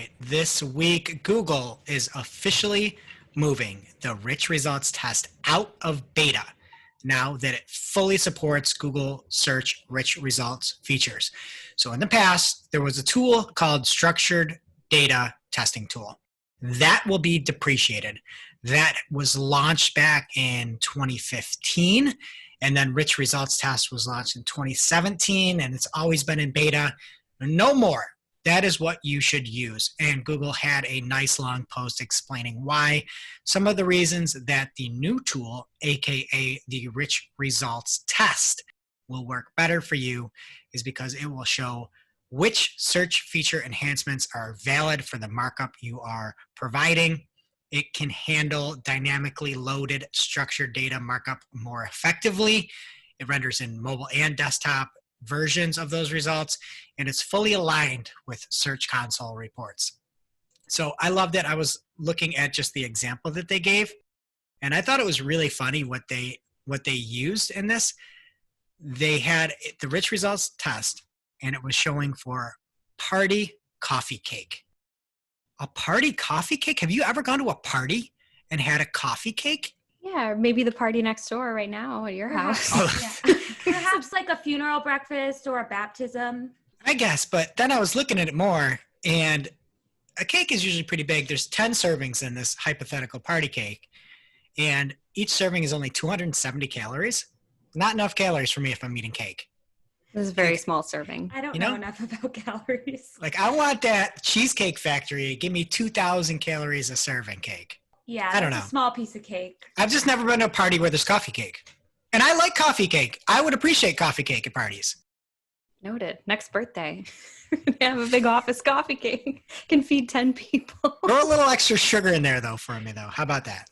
right. This week, Google is officially moving the rich results test out of beta now that it fully supports Google search rich results features. So in the past, there was a tool called structured data testing tool. That will be depreciated. That was launched back in 2015, and then rich results test was launched in 2017, and it's always been in beta. No more. That is what you should use. And Google had a nice long post explaining why. Some of the reasons that the new tool, aka the rich results test, will work better for you is because it will show which search feature enhancements are valid for the markup you are providing. It can handle dynamically loaded structured data markup more effectively. It renders in mobile and desktop versions of those results, and it's fully aligned with Search Console reports. So I loved it. I was looking at just the example that they gave, and I thought it was really funny what they used in this. They had the rich results test, and it was showing for party coffee cake. A party coffee cake? Have you ever gone to a party and had a coffee cake? Yeah, or maybe the party next door right now at your house. Yeah. Perhaps like a funeral breakfast or a baptism. I guess, but then I was looking at it more, and a cake is usually pretty big. There's 10 servings in this hypothetical party cake, and each serving is only 270 calories. Not enough calories for me if I'm eating cake. This is a very small serving. I don't know enough about calories. Like, I want that Cheesecake Factory. Give me 2,000 calories a serving cake. Yeah, I don't know. A small piece of cake. I've just never been to a party where there's coffee cake. And I like coffee cake. I would appreciate coffee cake at parties. Noted. Next birthday. They have a big office coffee cake. Can feed 10 people. Throw a little extra sugar in there, though, for me, though. How about that?